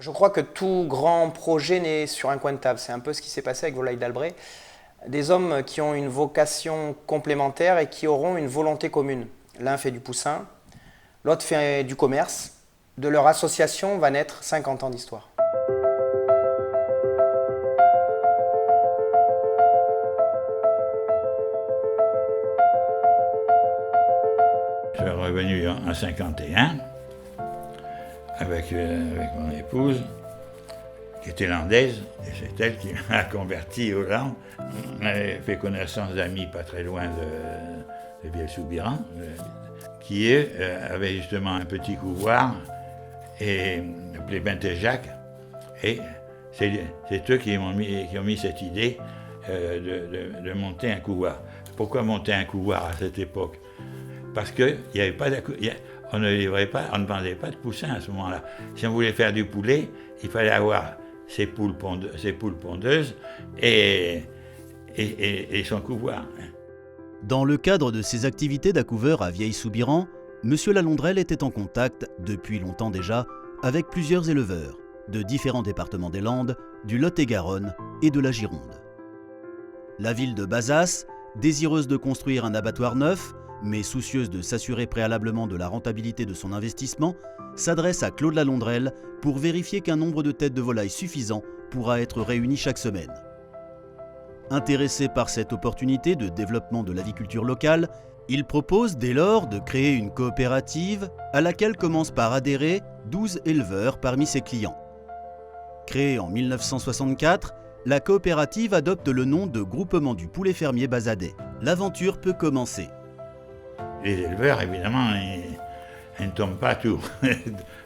Je crois que tout grand projet naît sur un coin de table. C'est un peu ce qui s'est passé avec Volailles d'Albret. Des hommes qui ont une vocation complémentaire et qui auront une volonté commune. L'un fait du poussin, l'autre fait du commerce. De leur association va naître 50 ans d'histoire. Je suis revenu en 51 avec mon épouse, qui est irlandaise, et c'est elle qui m'a converti aux Landes. On avait fait connaissance d'amis pas très loin de Vielle-Soubiran, qui eux avaient justement un petit couloir appelé Bentéjac, et c'est eux qui ont mis cette idée de monter un couloir. Pourquoi monter un couloir à cette époque? Parce qu'il n'y avait pas on ne vendait pas de poussins à ce moment-là. Si on voulait faire du poulet, il fallait avoir ses poules pondeuses et son couloir. Dans le cadre de ses activités d'accouveur à Vieille-Soubiran, M. Lalondrelle était en contact, depuis longtemps déjà, avec plusieurs éleveurs de différents départements des Landes, du Lot-et-Garonne et de la Gironde. La ville de Bazas, désireuse de construire un abattoir neuf, mais soucieuse de s'assurer préalablement de la rentabilité de son investissement, s'adresse à Claude Lalondrelle pour vérifier qu'un nombre de têtes de volaille suffisant pourra être réuni chaque semaine. Intéressé par cette opportunité de développement de l'aviculture locale, il propose dès lors de créer une coopérative à laquelle commencent par adhérer 12 éleveurs parmi ses clients. Créée en 1964, la coopérative adopte le nom de Groupement du poulet fermier basadais. L'aventure peut commencer. Les éleveurs, évidemment, ils ne tombent pas tous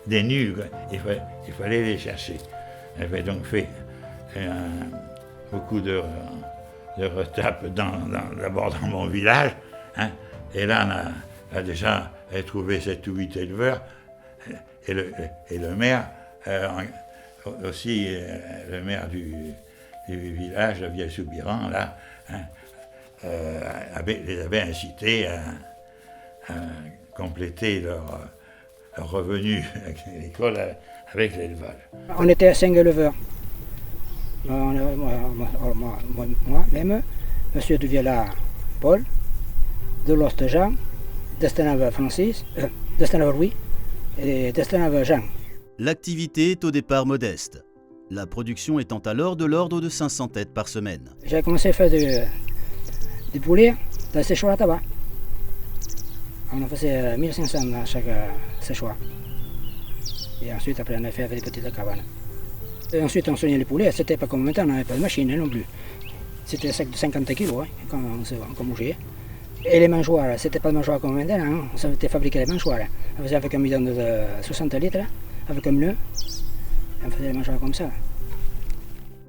des nuls, quoi. Il fallait les chercher. J'avais donc fait beaucoup de retapes d'abord dans mon village, hein, et là on a déjà trouvé 7 ou 8 éleveurs, et le maire, aussi le maire du village de Vieille-Soubiran, là, hein, les avait incités à compléter leur revenu agricole avec l'élevage. On était 5 éleveurs. Moi-même, M. Duviela Paul, Deloste Jean, Destenave Francis, Destenave Louis et Destenave Jean. L'activité est au départ modeste, la production étant alors de l'ordre de 500 têtes par semaine. J'ai commencé à faire des poulets dans le séchoir à tabac. On en faisait 1500 dans chaque séchoir. Et ensuite, après, on a fait avec des petites cabanes. Et ensuite, on soignait les poulets. C'était pas comme maintenant, on n'avait pas de machine non plus. C'était un sac de 50 kg quand on mangeait. Et les mangeoires, c'était pas de mangeoires comme maintenant, hein. On savait fabriquer les mangeoires. On faisait avec un bidon de 60 litres, avec un nœud. On faisait les mangeoires comme ça.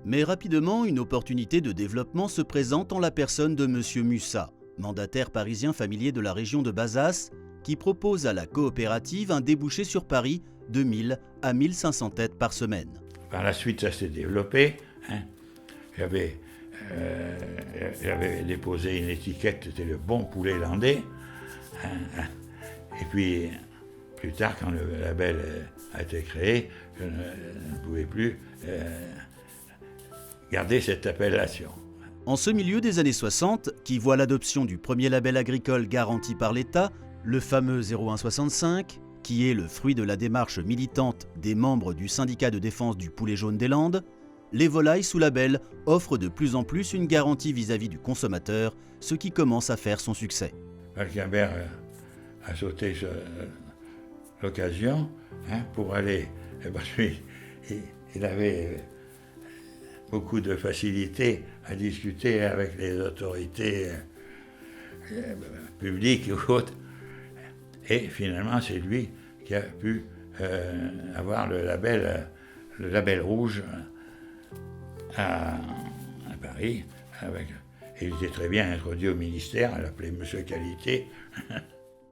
Mais rapidement, une opportunité de développement se présente en la personne de M. Mussat, mandataire parisien familier de la région de Bazas, qui propose à la coopérative un débouché sur Paris de 1000 à 1500 têtes par semaine. Par la suite, ça s'est développé, hein. J'avais déposé une étiquette, c'était le bon poulet landais, hein. Et puis, plus tard, quand le label a été créé, je ne pouvais plus garder cette appellation. En ce milieu des années 60, qui voit l'adoption du premier label agricole garanti par l'État, le fameux 0165, qui est le fruit de la démarche militante des membres du syndicat de défense du poulet jaune des Landes, les volailles sous label offrent de plus en plus une garantie vis-à-vis du consommateur, ce qui commence à faire son succès. Falkenberg a sauté sur l'occasion, hein, pour aller, parce qu'il avait beaucoup de facilité à discuter avec les autorités publiques ou autres. Et finalement, c'est lui qui a pu avoir le label rouge à Paris. Et il était très bien introduit au ministère, elle l'appelait Monsieur Qualité.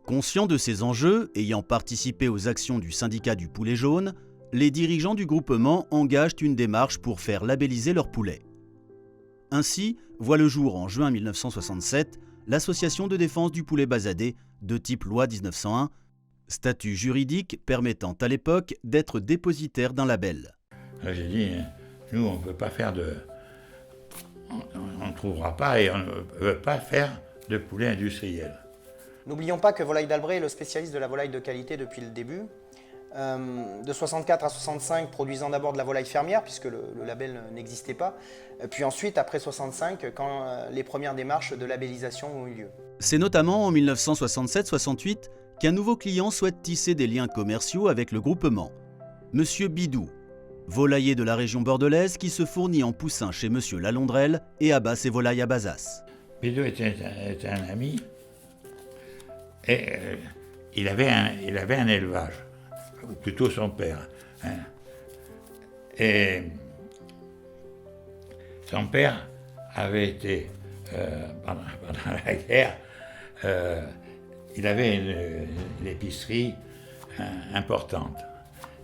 Conscient de ces enjeux, ayant participé aux actions du syndicat du poulet jaune, les dirigeants du groupement engagent une démarche pour faire labelliser leurs poulets. Ainsi, voit le jour en juin 1967 l'association de défense du poulet basadé de type loi 1901, statut juridique permettant à l'époque d'être dépositaire d'un label. Là, j'ai dit, nous, on ne peut pas faire de... On ne trouvera pas et on ne veut pas faire de poulet industriel. N'oublions pas que Volaille d'Albret est le spécialiste de la volaille de qualité depuis le début. De 64 à 65, produisant d'abord de la volaille fermière, puisque le label n'existait pas. Puis ensuite, après 65, quand les premières démarches de labellisation ont eu lieu. C'est notamment en 1967-68 qu'un nouveau client souhaite tisser des liens commerciaux avec le groupement. Monsieur Bidou, volailler de la région bordelaise qui se fournit en poussin chez Monsieur Lalondrelle et abat ses volailles à Bazas. Bidou était un ami et il avait un élevage, ou plutôt son père. Hein. Et son père avait été, pendant la guerre, il avait une épicerie importante,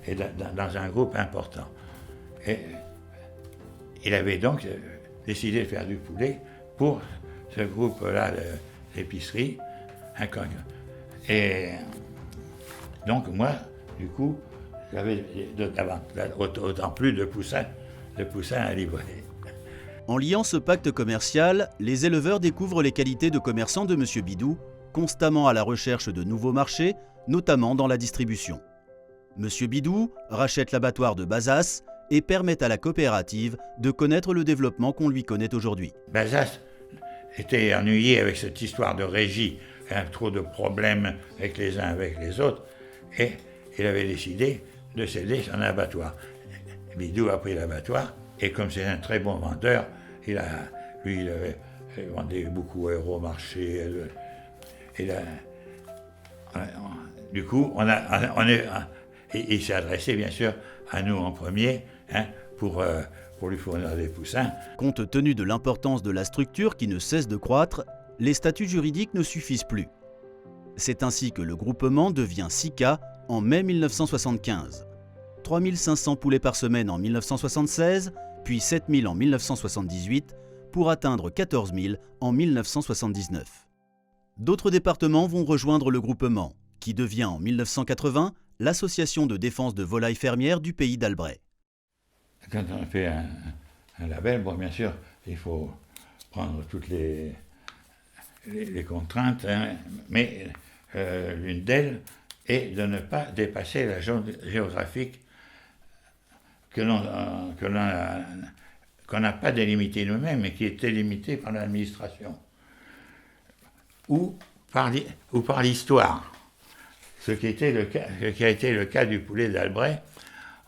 et dans un groupe important. Et il avait donc décidé de faire du poulet pour ce groupe-là d'épicerie. Et donc moi, du coup, j'avais autant plus de poussins à livrer. En liant ce pacte commercial, les éleveurs découvrent les qualités de commerçant de M. Bidou, constamment à la recherche de nouveaux marchés, notamment dans la distribution. M. Bidou rachète l'abattoir de Bazas et permet à la coopérative de connaître le développement qu'on lui connaît aujourd'hui. Bazas était ennuyé avec cette histoire de régie, trop de problèmes avec les uns avec les autres, et il avait décidé de céder son abattoir. Bidou a pris l'abattoir, et comme c'est un très bon vendeur, il avait vendu beaucoup à Euromarché. Du coup, il s'est adressé bien sûr à nous en premier, hein, pour lui fournir des poussins. Compte tenu de l'importance de la structure qui ne cesse de croître, les statuts juridiques ne suffisent plus. C'est ainsi que le groupement devient SICA en mai 1975. 3500 poulets par semaine en 1976, puis 7000 en 1978, pour atteindre 14 000 en 1979. D'autres départements vont rejoindre le groupement, qui devient en 1980 l'association de défense de volailles fermières du pays d'Albret. Quand on fait un label, bon, bien sûr, il faut prendre toutes les contraintes, hein, mais l'une d'elles est de ne pas dépasser la zone géographique qu'on n'a pas délimitée nous-mêmes, mais qui est délimitée par l'administration ou par l'histoire. Ce qui a été le cas du poulet d'Albret.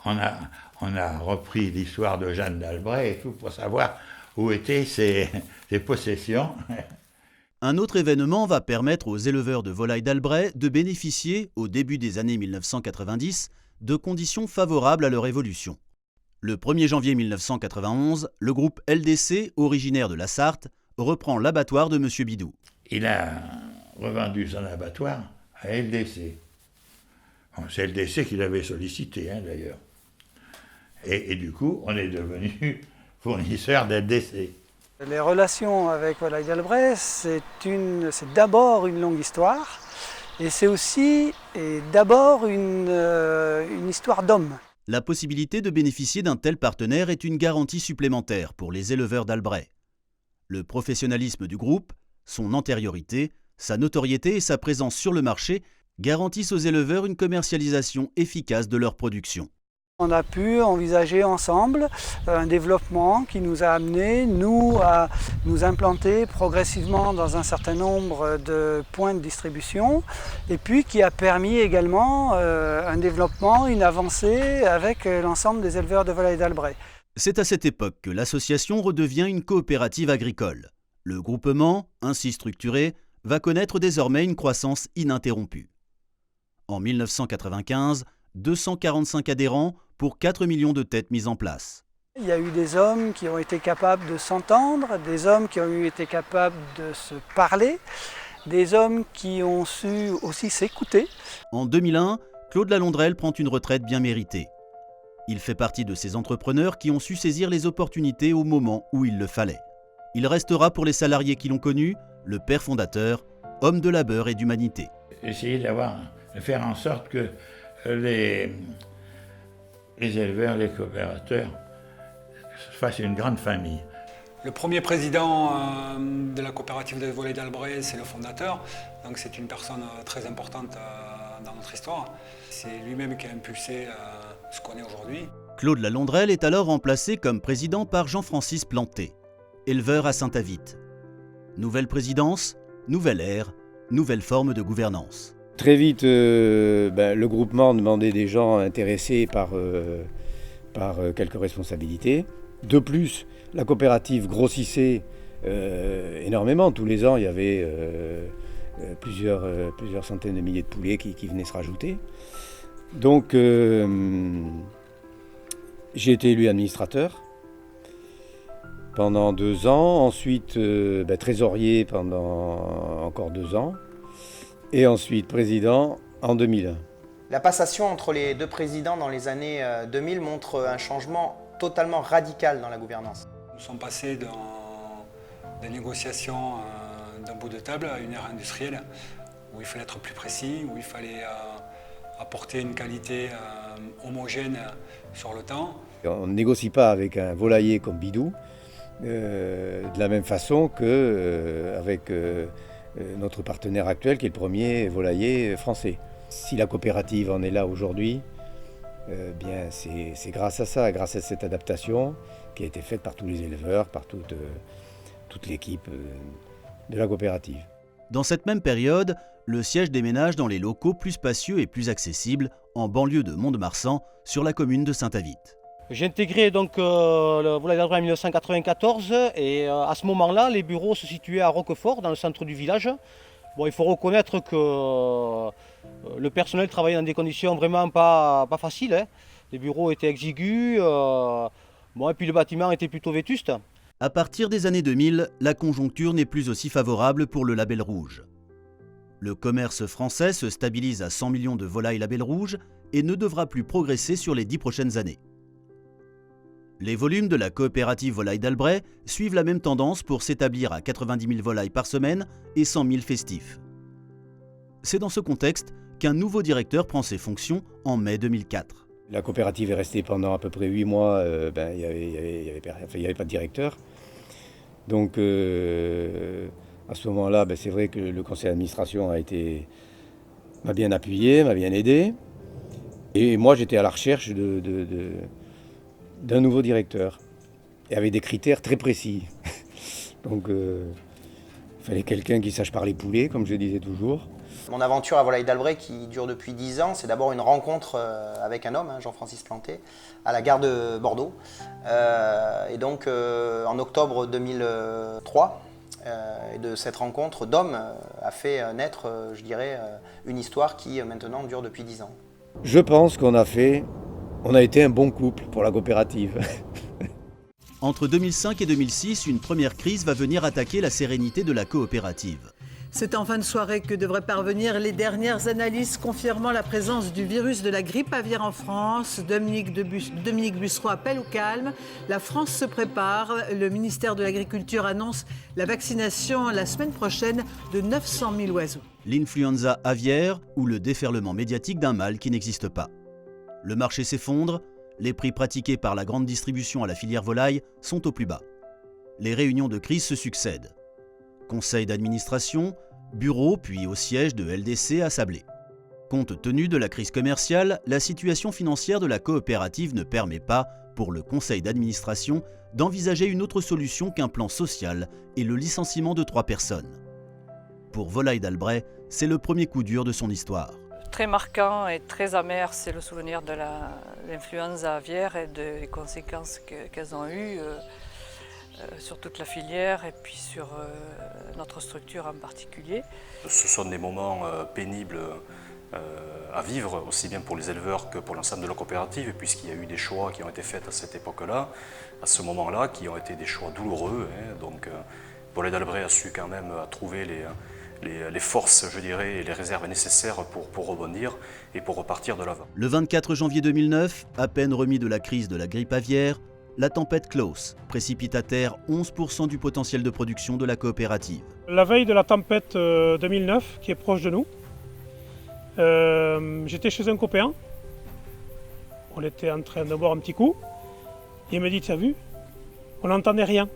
On a repris l'histoire de Jeanne d'Albret et tout pour savoir où étaient ses possessions. Un autre événement va permettre aux éleveurs de volailles d'Albret de bénéficier, au début des années 1990, de conditions favorables à leur évolution. Le 1er janvier 1991, le groupe LDC, originaire de la Sarthe, reprend l'abattoir de M. Bidou. Il a revendu son abattoir à LDC. Bon, c'est LDC qui l'avait sollicité, hein, d'ailleurs. Et du coup, on est devenu fournisseur d'LDC. Les relations avec Volaille d'Albret, c'est d'abord une longue histoire, et c'est aussi et d'abord une histoire d'hommes. La possibilité de bénéficier d'un tel partenaire est une garantie supplémentaire pour les éleveurs d'Albret. Le professionnalisme du groupe, son antériorité, sa notoriété et sa présence sur le marché garantissent aux éleveurs une commercialisation efficace de leur production. On a pu envisager ensemble un développement qui nous a amené, nous, à nous implanter progressivement dans un certain nombre de points de distribution et puis qui a permis également un développement, une avancée avec l'ensemble des éleveurs de volailles d'Albret. C'est à cette époque que l'association redevient une coopérative agricole. Le groupement, ainsi structuré, va connaître désormais une croissance ininterrompue. En 1995, 245 adhérents pour 4 millions de têtes mises en place. Il y a eu des hommes qui ont été capables de s'entendre, des hommes qui ont été capables de se parler, des hommes qui ont su aussi s'écouter. En 2001, Claude Lalondrelle prend une retraite bien méritée. Il fait partie de ces entrepreneurs qui ont su saisir les opportunités au moment où il le fallait. Il restera pour les salariés qui l'ont connu, le père fondateur, homme de labeur et d'humanité. Essayer de faire en sorte que les les éleveurs, les coopérateurs fassent une grande famille. Le premier président de la coopérative de volailles d'Albret, c'est le fondateur, donc c'est une personne très importante dans notre histoire. C'est lui-même qui a impulsé ce qu'on est aujourd'hui. Claude Lalondrelle est alors remplacé comme président par Jean-Francis Planté, éleveur à Saint-Avit. Nouvelle présidence, nouvelle ère, nouvelle forme de gouvernance. Très vite, le groupement demandait des gens intéressés par quelques responsabilités. De plus, la coopérative grossissait énormément. Tous les ans, il y avait plusieurs centaines de milliers de poulets qui venaient se rajouter. Donc, j'ai été élu administrateur pendant 2 ans. Ensuite, trésorier pendant encore 2 ans. Et ensuite président en 2001. La passation entre les deux présidents dans les années 2000 montre un changement totalement radical dans la gouvernance. Nous sommes passés des négociations d'un bout de table à une ère industrielle où il fallait être plus précis, où il fallait apporter une qualité homogène sur le temps. On ne négocie pas avec un volailler comme Bidou de la même façon qu'avec notre partenaire actuel qui est le premier volailler français. Si la coopérative en est là aujourd'hui, c'est grâce à ça, grâce à cette adaptation qui a été faite par tous les éleveurs, par toute l'équipe de la coopérative. Dans cette même période, le siège déménage dans les locaux plus spacieux et plus accessibles en banlieue de Mont-de-Marsan, sur la commune de Saint-Avit. J'ai intégré donc le volaille d'Albret en 1994 et à ce moment-là, les bureaux se situaient à Roquefort, dans le centre du village. Bon, il faut reconnaître que le personnel travaillait dans des conditions vraiment pas faciles. Hein. Les bureaux étaient exigus, et puis le bâtiment était plutôt vétuste. À partir des années 2000, la conjoncture n'est plus aussi favorable pour le label rouge. Le commerce français se stabilise à 100 millions de volailles label rouge et ne devra plus progresser sur les 10 prochaines années. Les volumes de la coopérative volaille d'Albret suivent la même tendance pour s'établir à 90 000 volailles par semaine et 100 000 festifs. C'est dans ce contexte qu'un nouveau directeur prend ses fonctions en mai 2004. La coopérative est restée pendant à peu près 8 mois, il n'y avait pas de directeur. Donc à ce moment-là, c'est vrai que le conseil d'administration m'a bien appuyé, m'a bien aidé. Et moi j'étais à la recherche d'un nouveau directeur, et avec des critères très précis. Donc il fallait quelqu'un qui sache parler poulet, comme je disais toujours. Mon aventure à Volailles d'Albret, qui dure depuis 10 ans, c'est d'abord une rencontre avec un homme, Jean-Francis Planté, à la gare de Bordeaux. Et donc en octobre 2003, et de cette rencontre d'hommes a fait naître, une histoire qui maintenant dure depuis 10 ans. Je pense qu'on a été un bon couple pour la coopérative. Entre 2005 et 2006, une première crise va venir attaquer la sérénité de la coopérative. C'est en fin de soirée que devraient parvenir les dernières analyses confirmant la présence du virus de la grippe aviaire en France. Dominique Bussereau appelle au calme. La France se prépare. Le ministère de l'Agriculture annonce la vaccination la semaine prochaine de 900 000 oiseaux. L'influenza aviaire ou le déferlement médiatique d'un mal qui n'existe pas. Le marché s'effondre, les prix pratiqués par la grande distribution à la filière volaille sont au plus bas. Les réunions de crise se succèdent. Conseil d'administration, bureau puis au siège de LDC à Sablé. Compte tenu de la crise commerciale, la situation financière de la coopérative ne permet pas, pour le conseil d'administration, d'envisager une autre solution qu'un plan social et le licenciement de 3 personnes. Pour Volailles d'Albret, c'est le premier coup dur de son histoire. Très marquant et très amer, c'est le souvenir de l'influenza aviaire et des conséquences qu'elles ont eues sur toute la filière et puis sur notre structure en particulier. Ce sont des moments pénibles à vivre, aussi bien pour les éleveurs que pour l'ensemble de la coopérative, puisqu'il y a eu des choix qui ont été faits à cette époque-là, à ce moment-là, qui ont été des choix douloureux. Donc Volailles d'Albret a su quand même trouver les forces, je dirais, et les réserves nécessaires pour rebondir et pour repartir de l'avant. Le 24 janvier 2009, à peine remis de la crise de la grippe aviaire, la tempête Klaus précipite à terre 11% du potentiel de production de la coopérative. La veille de la tempête 2009, qui est proche de nous, j'étais chez un copain. On était en train de boire un petit coup. Et il me dit, tu as vu? On n'entendait rien.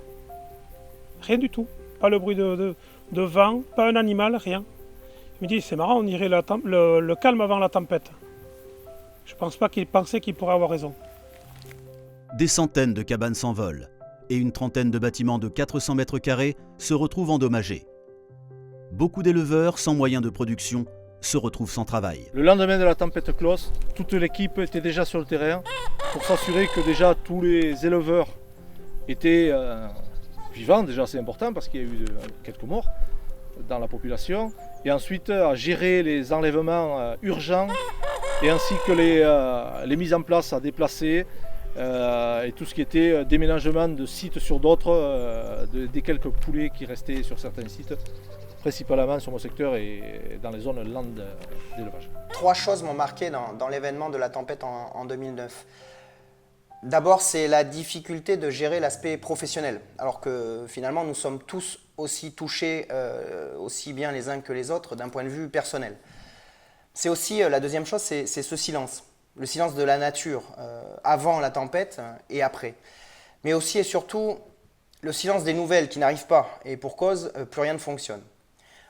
Rien du tout. Pas le bruit de vent, pas un animal, rien. Il me dit, c'est marrant, on dirait le calme avant la tempête. Je ne pense pas qu'il pensait qu'il pourrait avoir raison. Des centaines de cabanes s'envolent et une trentaine de bâtiments de 400 mètres carrés se retrouvent endommagés. Beaucoup d'éleveurs sans moyens de production se retrouvent sans travail. Le lendemain de la tempête Klaus, toute l'équipe était déjà sur le terrain pour s'assurer que déjà tous les éleveurs étaient vivants. Déjà c'est important parce qu'il y a eu quelques morts dans la population. Et ensuite à gérer les enlèvements urgents et ainsi que les mises en place à déplacer et tout ce qui était déménagement de sites sur d'autres, des quelques poulets qui restaient sur certains sites, principalement sur mon secteur et dans les zones land d'élevage. 3 choses m'ont marqué dans l'événement de la tempête en 2009. D'abord, c'est la difficulté de gérer l'aspect professionnel, alors que finalement nous sommes tous aussi touchés, aussi bien les uns que les autres, d'un point de vue personnel. C'est aussi, la deuxième chose, c'est ce silence. Le silence de la nature, avant la tempête et après. Mais aussi et surtout, le silence des nouvelles qui n'arrivent pas, et pour cause, plus rien ne fonctionne.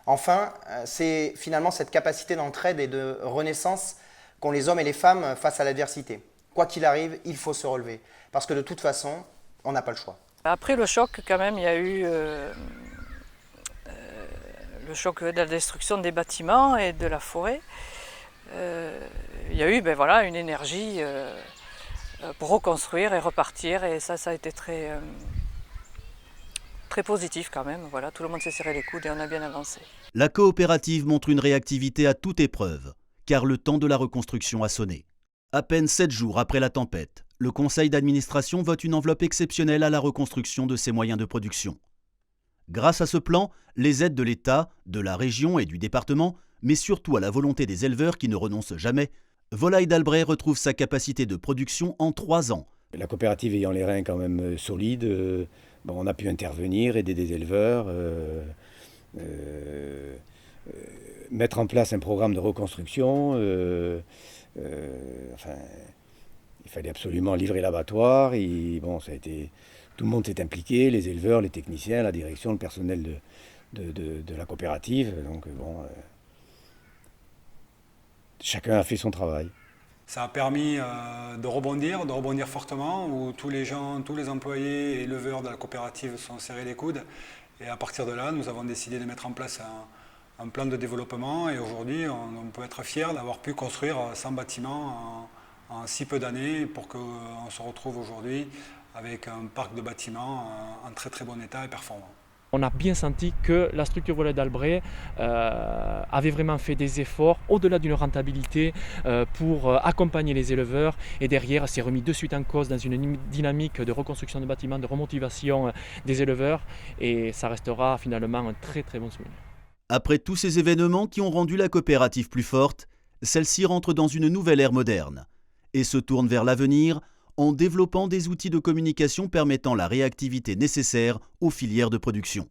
Enfin, c'est finalement cette capacité d'entraide et de renaissance qu'ont les hommes et les femmes face à l'adversité. Quoi qu'il arrive, il faut se relever, parce que de toute façon, on n'a pas le choix. Après le choc, quand même, il y a eu le choc de la destruction des bâtiments et de la forêt. Il y a eu une énergie pour reconstruire et repartir, et ça a été très positif quand même. Voilà, tout le monde s'est serré les coudes et on a bien avancé. La coopérative montre une réactivité à toute épreuve, car le temps de la reconstruction a sonné. À peine 7 jours après la tempête, le conseil d'administration vote une enveloppe exceptionnelle à la reconstruction de ses moyens de production. Grâce à ce plan, les aides de l'État, de la région et du département, mais surtout à la volonté des éleveurs qui ne renoncent jamais, Volailles d'Albret retrouve sa capacité de production en 3 ans. La coopérative ayant les reins quand même solides, on a pu intervenir, aider des éleveurs, mettre en place un programme de reconstruction. Il fallait absolument livrer l'abattoir. Tout le monde s'est impliqué, les éleveurs, les techniciens, la direction, le personnel de la coopérative. Donc chacun a fait son travail. Ça a permis de rebondir fortement, où tous les employés et éleveurs de la coopérative se sont serrés les coudes. Et à partir de là, nous avons décidé de mettre en place un plan de développement. Et aujourd'hui, on peut être fier d'avoir pu construire 100 bâtiments en si peu d'années pour qu'on se retrouve aujourd'hui avec un parc de bâtiments en très très bon état et performant. On a bien senti que la structure Volailles d'Albret avait vraiment fait des efforts au-delà d'une rentabilité pour accompagner les éleveurs, et derrière s'est remis de suite en cause dans une dynamique de reconstruction de bâtiments, de remotivation des éleveurs, et ça restera finalement un très très bon souvenir. Après tous ces événements qui ont rendu la coopérative plus forte, celle-ci rentre dans une nouvelle ère moderne et se tourne vers l'avenir en développant des outils de communication permettant la réactivité nécessaire aux filières de production.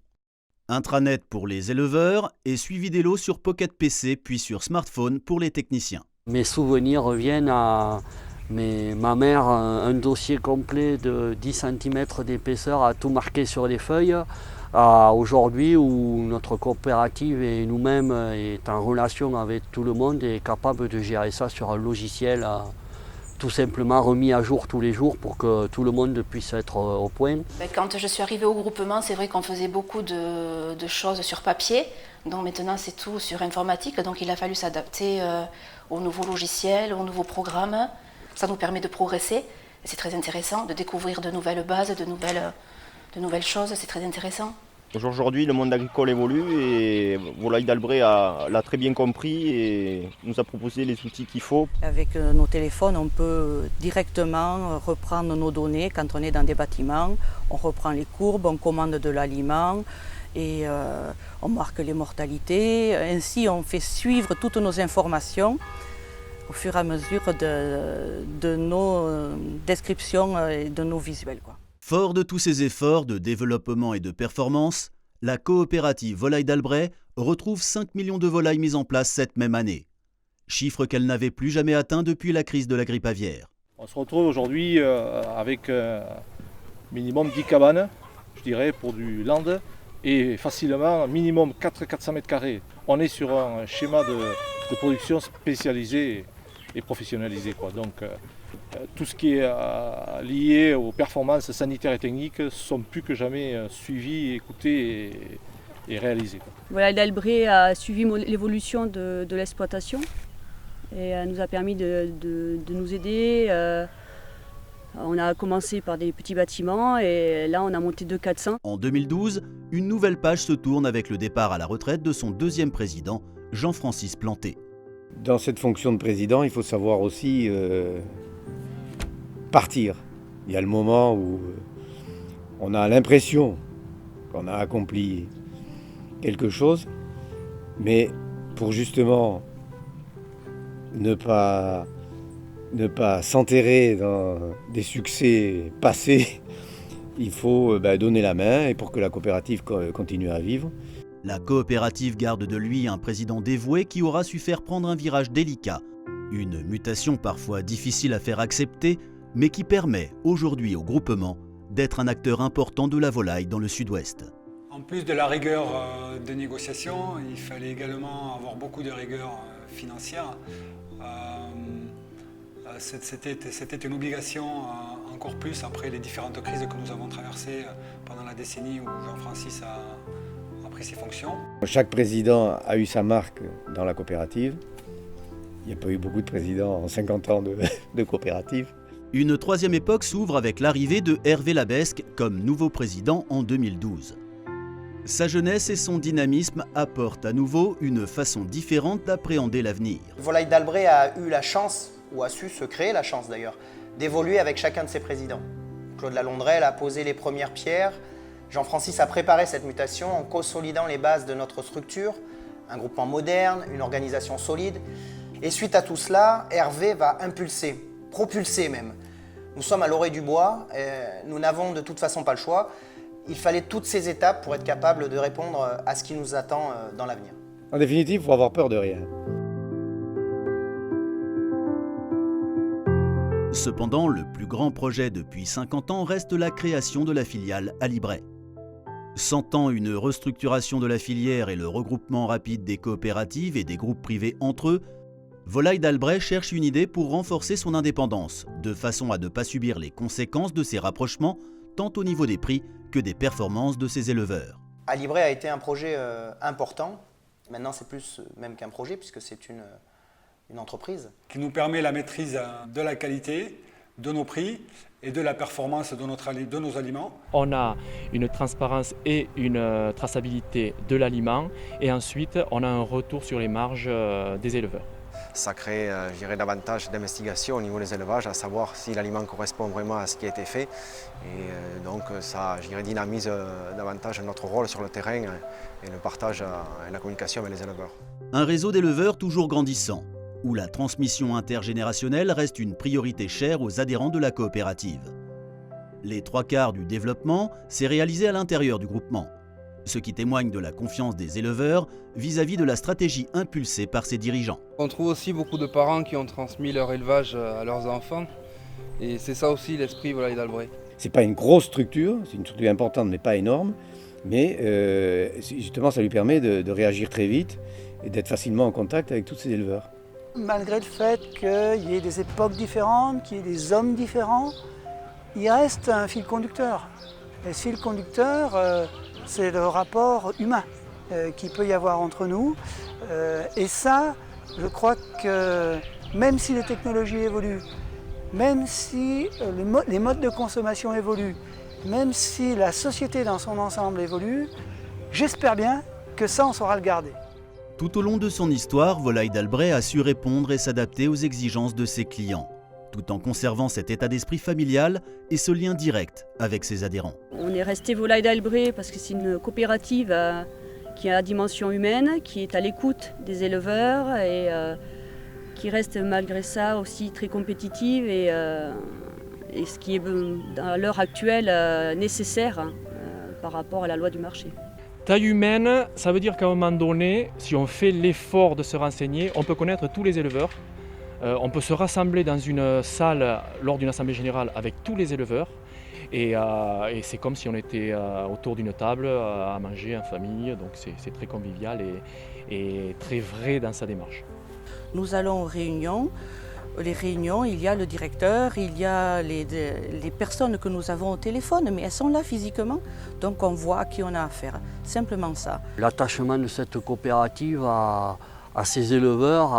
Intranet pour les éleveurs et suivi des lots sur Pocket PC puis sur smartphone pour les techniciens. Mes souvenirs reviennent à ma mère, un dossier complet de 10 cm d'épaisseur à tout marquer sur les feuilles. À aujourd'hui où notre coopérative et nous-mêmes est en relation avec tout le monde et est capable de gérer ça sur un logiciel tout simplement remis à jour tous les jours pour que tout le monde puisse être au point. Quand je suis arrivée au groupement, c'est vrai qu'on faisait beaucoup de choses sur papier. Donc maintenant, c'est tout sur informatique. Donc il a fallu s'adapter aux nouveaux logiciels, aux nouveaux programmes. Ça nous permet de progresser. C'est très intéressant de découvrir de nouvelles bases, de nouvelles choses. C'est très intéressant. Aujourd'hui, le monde agricole évolue et Volailles d'Albret l'a très bien compris et nous a proposé les outils qu'il faut. Avec nos téléphones, on peut directement reprendre nos données quand on est dans des bâtiments. On reprend les courbes, on commande de l'aliment et on marque les mortalités. Ainsi, on fait suivre toutes nos informations au fur et à mesure de nos descriptions et de nos visuels, quoi. Fort de tous ces efforts de développement et de performance, la coopérative Volailles d'Albret retrouve 5 millions de volailles mises en place cette même année. Chiffre qu'elle n'avait plus jamais atteint depuis la crise de la grippe aviaire. On se retrouve aujourd'hui avec minimum 10 cabanes, je dirais, pour du land, et facilement minimum 400 mètres carrés. On est sur un schéma de production spécialisé et professionnalisé, quoi. Donc tout ce qui est lié aux performances sanitaires et techniques sont plus que jamais suivis, écoutés et réalisés, quoi. Volailles d'Albret a suivi l'évolution de l'exploitation et nous a permis de nous aider. On a commencé par des petits bâtiments et là on a monté 2 400. En 2012, une nouvelle page se tourne avec le départ à la retraite de son deuxième président, Jean-Francis Planté. Dans cette fonction de président, il faut savoir aussi partir. Il y a le moment où on a l'impression qu'on a accompli quelque chose, mais pour justement ne pas s'enterrer dans des succès passés, il faut donner la main et pour que la coopérative continue à vivre. La coopérative garde de lui un président dévoué qui aura su faire prendre un virage délicat. Une mutation parfois difficile à faire accepter, mais qui permet aujourd'hui au groupement d'être un acteur important de la volaille dans le sud-ouest. En plus de la rigueur de négociation, il fallait également avoir beaucoup de rigueur financière. C'était une obligation encore plus après les différentes crises que nous avons traversées pendant la décennie où Jean-Francis a pris ses fonctions. Chaque président a eu sa marque dans la coopérative. Il n'y a pas eu beaucoup de présidents en 50 ans de coopérative. Une troisième époque s'ouvre avec l'arrivée de Hervé Labesque comme nouveau président en 2012. Sa jeunesse et son dynamisme apportent à nouveau une façon différente d'appréhender l'avenir. Volailles d'Albret a eu la chance, ou a su se créer la chance d'ailleurs, d'évoluer avec chacun de ses présidents. Claude Lalondrelle a posé les premières pierres, Jean-Francis a préparé cette mutation en consolidant les bases de notre structure, un groupement moderne, une organisation solide. Et suite à tout cela, Hervé va impulser, propulser même. Nous sommes à l'orée du bois, et nous n'avons de toute façon pas le choix. Il fallait toutes ces étapes pour être capable de répondre à ce qui nous attend dans l'avenir. En définitive, il faut avoir peur de rien. Cependant, le plus grand projet depuis 50 ans reste la création de la filiale Alibret. Sentant une restructuration de la filière et le regroupement rapide des coopératives et des groupes privés entre eux, Volailles d'Albret cherche une idée pour renforcer son indépendance, de façon à ne pas subir les conséquences de ces rapprochements, tant au niveau des prix que des performances de ses éleveurs. Alibret a été un projet important. Maintenant, c'est plus même qu'un projet, puisque c'est une entreprise. Qui nous permet la maîtrise de la qualité, de nos prix et de la performance de nos aliments. On a une transparence et une traçabilité de l'aliment et ensuite on a un retour sur les marges des éleveurs. Ça crée, je dirais, davantage d'investigation au niveau des élevages, à savoir si l'aliment correspond vraiment à ce qui a été fait. Et donc ça, je dirais, dynamise davantage notre rôle sur le terrain et le partage et la communication avec les éleveurs. Un réseau d'éleveurs toujours grandissant, où la transmission intergénérationnelle reste une priorité chère aux adhérents de la coopérative. Les 3/4 du développement s'est réalisé à l'intérieur du groupement, ce qui témoigne de la confiance des éleveurs vis-à-vis de la stratégie impulsée par ses dirigeants. On trouve aussi beaucoup de parents qui ont transmis leur élevage à leurs enfants, et c'est ça aussi l'esprit Volailles d'Albret. Ce n'est pas une grosse structure, c'est une structure importante mais pas énorme, mais justement ça lui permet de réagir très vite et d'être facilement en contact avec tous ces éleveurs. Malgré le fait qu'il y ait des époques différentes, qu'il y ait des hommes différents, il reste un fil conducteur. Et ce fil conducteur, c'est le rapport humain qu'il peut y avoir entre nous. Et ça, je crois que même si les technologies évoluent, même si les modes de consommation évoluent, même si la société dans son ensemble évolue, j'espère bien que ça, on saura le garder. Tout au long de son histoire, Volailles d'Albret a su répondre et s'adapter aux exigences de ses clients, tout en conservant cet état d'esprit familial et ce lien direct avec ses adhérents. On est resté Volailles d'Albret parce que c'est une coopérative qui a la dimension humaine, qui est à l'écoute des éleveurs et qui reste malgré ça aussi très compétitive et ce qui est à l'heure actuelle nécessaire par rapport à la loi du marché. Taille humaine, ça veut dire qu'à un moment donné, si on fait l'effort de se renseigner, on peut connaître tous les éleveurs. On peut se rassembler dans une salle lors d'une assemblée générale avec tous les éleveurs et c'est comme si on était autour d'une table à manger en famille, donc c'est très convivial et très vrai dans sa démarche. Nous allons aux réunions. Les réunions, il y a le directeur, il y a les personnes que nous avons au téléphone, mais elles sont là physiquement, donc on voit à qui on a affaire. Simplement ça. L'attachement de cette coopérative à ces éleveurs,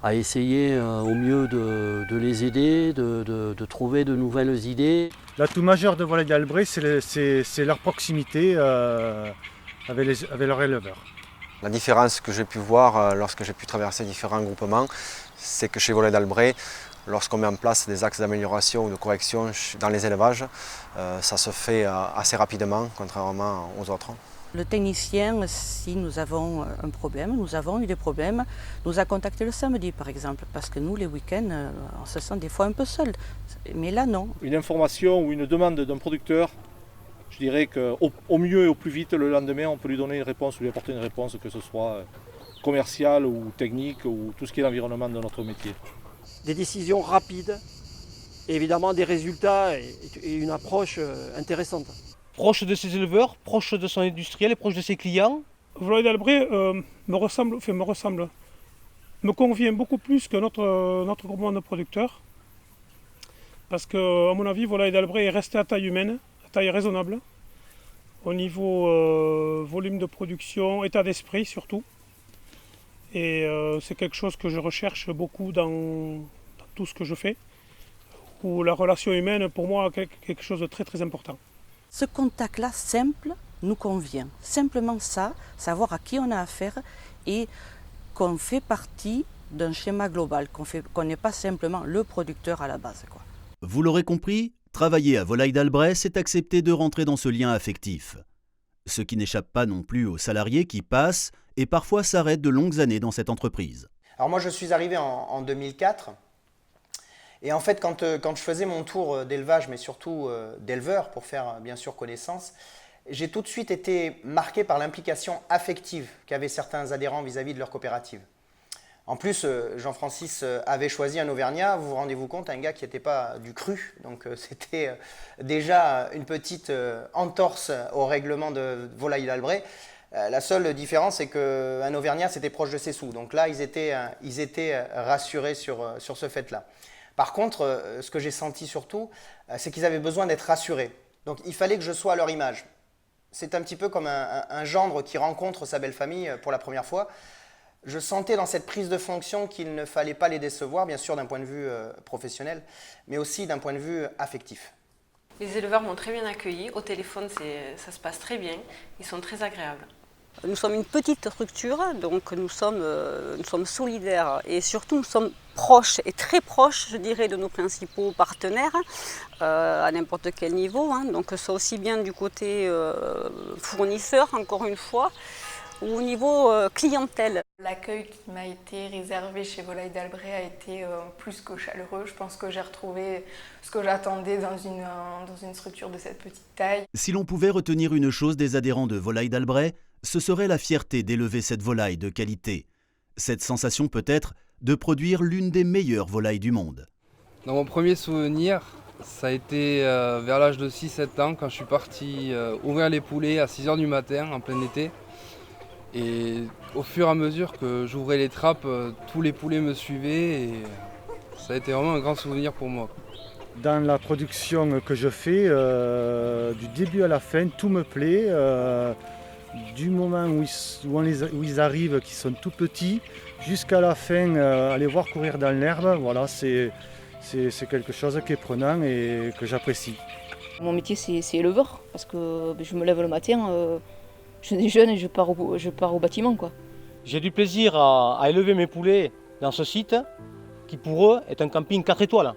à essayer au mieux de les aider, de trouver de nouvelles idées. L'atout majeur de Volailles d'Albret, c'est leur proximité avec leurs éleveurs. La différence que j'ai pu voir lorsque j'ai pu traverser différents groupements, c'est que chez Volailles d'Albret, lorsqu'on met en place des axes d'amélioration ou de correction dans les élevages, ça se fait assez rapidement, contrairement aux autres. Le technicien, si nous avons un problème, nous avons eu des problèmes, nous a contacté le samedi par exemple, parce que nous les week-ends, on se sent des fois un peu seuls, mais là non. Une information ou une demande d'un producteur, je dirais qu'au mieux et au plus vite, le lendemain, on peut lui donner une réponse ou lui apporter une réponse, que ce soit commerciale ou technique ou tout ce qui est l'environnement de notre métier. Des décisions rapides, et évidemment des résultats et une approche intéressante. Proche de ses éleveurs, proche de son industriel et proche de ses clients. Volailles d'Albret me convient beaucoup plus que notre groupement de producteurs. Parce que, à mon avis, Volailles d'Albret est resté à taille humaine, à taille raisonnable, au niveau volume de production, état d'esprit surtout. Et c'est quelque chose que je recherche beaucoup dans tout ce que je fais, où la relation humaine, pour moi, est quelque chose de très très important. Ce contact-là, simple, nous convient. Simplement ça, savoir à qui on a affaire et qu'on fait partie d'un schéma global, qu'on n'est pas simplement le producteur à la base, quoi. Vous l'aurez compris, travailler à Volailles d'Albret, c'est accepter de rentrer dans ce lien affectif. Ce qui n'échappe pas non plus aux salariés qui passent et parfois s'arrêtent de longues années dans cette entreprise. Alors moi je suis arrivé en 2004 et en fait quand je faisais mon tour d'élevage mais surtout d'éleveur pour faire bien sûr connaissance, j'ai tout de suite été marqué par l'implication affective qu'avaient certains adhérents vis-à-vis de leur coopérative. En plus, Jean-Francis avait choisi un Auvergnat, vous vous rendez-vous compte, un gars qui n'était pas du cru, donc c'était déjà une petite entorse au règlement de Volailles d'Albret. La seule différence, c'est qu'un Auvergnat, c'était proche de ses sous, donc là, ils étaient rassurés sur ce fait-là. Par contre, ce que j'ai senti surtout, c'est qu'ils avaient besoin d'être rassurés, donc il fallait que je sois à leur image. C'est un petit peu comme un gendre qui rencontre sa belle-famille pour la première fois. Je sentais dans cette prise de fonction qu'il ne fallait pas les décevoir, bien sûr d'un point de vue professionnel, mais aussi d'un point de vue affectif. Les éleveurs m'ont très bien accueilli, au téléphone ça se passe très bien, ils sont très agréables. Nous sommes une petite structure, donc nous sommes solidaires et surtout nous sommes proches et très proches, je dirais, de nos principaux partenaires à n'importe quel niveau. Donc ça aussi bien du côté fournisseur, encore une fois, ou au niveau clientèle. L'accueil qui m'a été réservé chez Volailles d'Albret a été plus que chaleureux. Je pense que j'ai retrouvé ce que j'attendais dans une structure de cette petite taille. Si l'on pouvait retenir une chose des adhérents de Volailles d'Albret, ce serait la fierté d'élever cette volaille de qualité. Cette sensation peut-être de produire l'une des meilleures volailles du monde. Dans mon premier souvenir, ça a été vers l'âge de 6-7 ans quand je suis parti ouvrir les poulets à 6 h du matin en plein été. Et au fur et à mesure que j'ouvrais les trappes, tous les poulets me suivaient et ça a été vraiment un grand souvenir pour moi. Dans la production que je fais, du début à la fin, tout me plaît. Du moment où ils arrivent, qui sont tout petits, jusqu'à la fin, aller voir courir dans l'herbe, voilà, c'est quelque chose qui est prenant et que j'apprécie. Mon métier c'est éleveur, parce que je me lève le matin, je déjeune et je pars au bâtiment, quoi. J'ai du plaisir à élever mes poulets dans ce site qui pour eux est un camping 4 étoiles.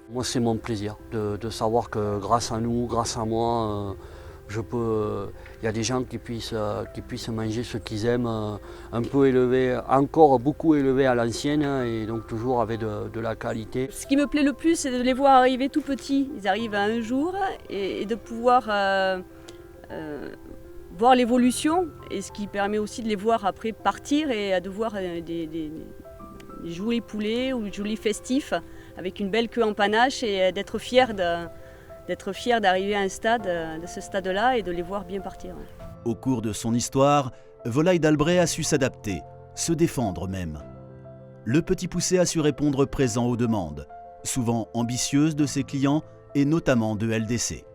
Moi c'est mon plaisir de savoir que grâce à nous, grâce à moi, il y a des gens qui puissent manger ce qu'ils aiment, un peu élevé, encore beaucoup élevé à l'ancienne et donc toujours avec de la qualité. Ce qui me plaît le plus, c'est de les voir arriver tout petits. Ils arrivent à un jour et de pouvoir voir l'évolution et ce qui permet aussi de les voir après partir et de voir jolis poulets ou jolis festifs avec une belle queue en panache et d'être fier d'arriver à un stade, de ce stade-là et de les voir bien partir. Au cours de son histoire, Volaille d'Albret a su s'adapter, se défendre même. Le Petit Poucet a su répondre présent aux demandes, souvent ambitieuses de ses clients et notamment de LDC.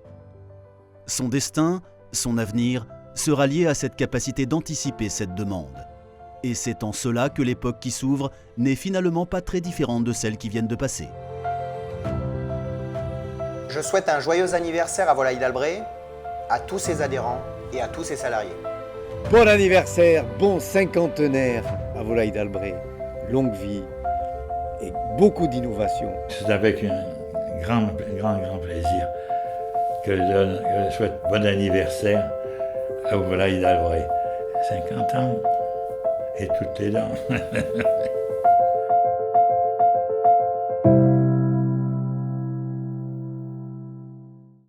Son destin, son avenir, sera lié à cette capacité d'anticiper cette demande. Et c'est en cela que l'époque qui s'ouvre n'est finalement pas très différente de celles qui viennent de passer. Je souhaite un joyeux anniversaire à Volaille d'Albret, à tous ses adhérents et à tous ses salariés. Bon anniversaire, bon cinquantenaire à Volaille d'Albret. Longue vie et beaucoup d'innovation. C'est avec un grand plaisir que je souhaite bon anniversaire à Volaille d'Albret. 50 ans et toutes les dents.